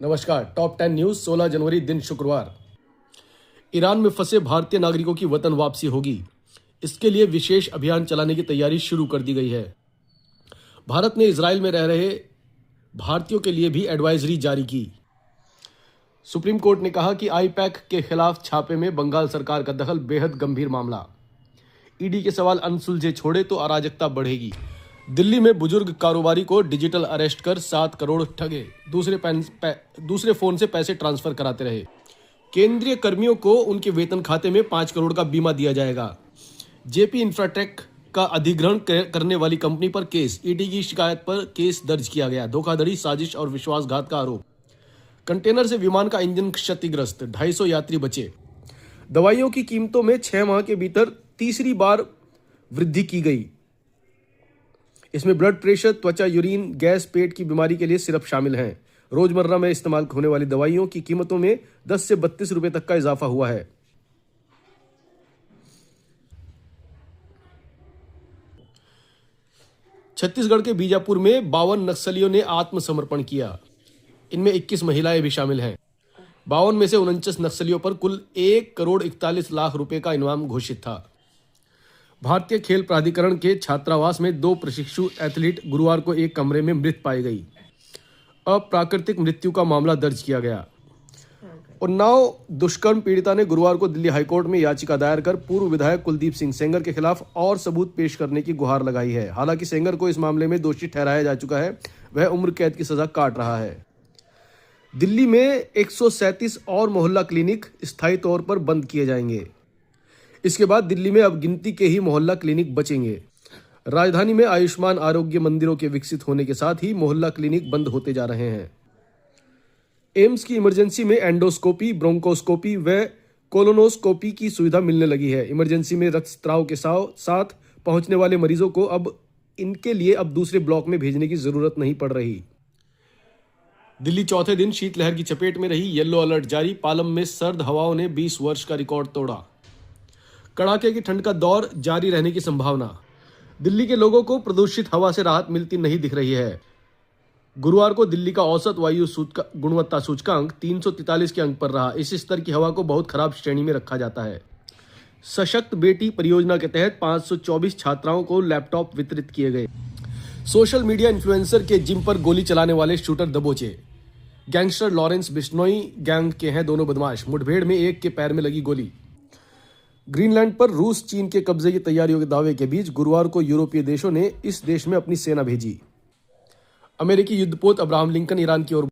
नमस्कार। Top 10 news 16 जनवरी दिन शुक्रवार। ईरान में फंसे भारतीय नागरिकों की वतन वापसी होगी। इसके लिए विशेष अभियान चलाने की तैयारी शुरू कर दी गई है। भारत ने इजरायल में रह रहे भारतीयों के लिए भी एडवाइजरी जारी की। सुप्रीम कोर्ट ने कहा कि आईपैक के खिलाफ छापे में बंगाल सरकार का दखल बेहद गंभीर मामला। ईडी के सवाल अनसुलझे छोड़े तो अराजकता बढ़ेगी। दिल्ली में बुजुर्ग कारोबारी को डिजिटल अरेस्ट कर 7 करोड़ ठगे, दूसरे फोन से पैसे ट्रांसफर कराते रहे। केंद्रीय कर्मियों को उनके वेतन खाते में 5 करोड़ का बीमा दिया जाएगा। जेपी इंफ्राटेक का अधिग्रहण करने वाली कंपनी पर केस, ईडी की शिकायत पर केस दर्ज किया गया। धोखाधड़ी, साजिश और विश्वासघात का आरोप। कंटेनर से विमान का इंजन क्षतिग्रस्त, 250 यात्री बचे। दवाइयों की कीमतों में 6 माह के भीतर तीसरी बार वृद्धि की गई। इसमें ब्लड प्रेशर, त्वचा, यूरिन, गैस, पेट की बीमारी के लिए सिरप शामिल हैं। रोजमर्रा में इस्तेमाल होने वाली दवाइयों की कीमतों में 10 से 32 रुपए तक का इजाफा हुआ है। छत्तीसगढ़ के बीजापुर में 52 नक्सलियों ने आत्मसमर्पण किया। इनमें 21 महिलाएं भी शामिल हैं। 52 में से 49 नक्सलियों पर कुल 1 करोड़ 41 लाख रुपए का इनाम घोषित था। भारतीय खेल प्राधिकरण के छात्रावास में 2 प्रशिक्षु एथलीट गुरुवार को एक कमरे में मृत पाई गई। अप्राकृतिक मृत्यु का मामला दर्ज किया गया। उन्नाव दुष्कर्म पीड़िता ने गुरुवार को दिल्ली हाईकोर्ट में याचिका दायर कर पूर्व विधायक कुलदीप सिंह सेंगर के खिलाफ और सबूत पेश करने की गुहार लगाई है। हालांकि सेंगर को इस मामले में दोषी ठहराया जा चुका है। वह उम्र कैद की सजा काट रहा है। दिल्ली में 137 और मोहल्ला क्लिनिक स्थायी तौर पर बंद किए जाएंगे। इसके बाद दिल्ली में अब गिनती के ही मोहल्ला क्लिनिक बचेंगे। राजधानी में आयुष्मान आरोग्य मंदिरों के विकसित होने के साथ ही मोहल्ला क्लिनिक बंद होते जा रहे हैं। एम्स की इमरजेंसी में एंडोस्कोपी, ब्रोंकोस्कोपी व कोलोनोस्कोपी की सुविधा मिलने लगी है। इमरजेंसी में रक्तस्राव के साथ पहुंचने वाले मरीजों को अब इनके लिए दूसरे ब्लॉक में भेजने की जरूरत नहीं पड़ रही। दिल्ली चौथे दिन शीतलहर की चपेट में रही। येलो अलर्ट जारी। पालम में सर्द हवाओं ने 20 वर्ष का रिकॉर्ड तोड़ा। कड़ाके की ठंड का दौर जारी रहने की संभावना। दिल्ली के लोगों को प्रदूषित हवा से राहत मिलती नहीं दिख रही है। गुरुवार को दिल्ली का औसत वायु गुणवत्ता सूचकांक 343 के अंक पर रहा। इस स्तर की हवा को बहुत खराब श्रेणी में रखा जाता है। सशक्त बेटी परियोजना के तहत 524 छात्राओं को लैपटॉप वितरित किए गए। सोशल मीडिया इन्फ्लुएंसर के जिम पर गोली चलाने वाले शूटर दबोचे। गैंगस्टर लॉरेंस बिश्नोई गैंग के हैं दोनों बदमाश। मुठभेड़ में एक के पैर में लगी गोली। ग्रीनलैंड पर रूस चीन के कब्जे की तैयारियों के दावे के बीच गुरुवार को यूरोपीय देशों ने इस देश में अपनी सेना भेजी। अमेरिकी युद्धपोत अब्राहम लिंकन ईरान की ओर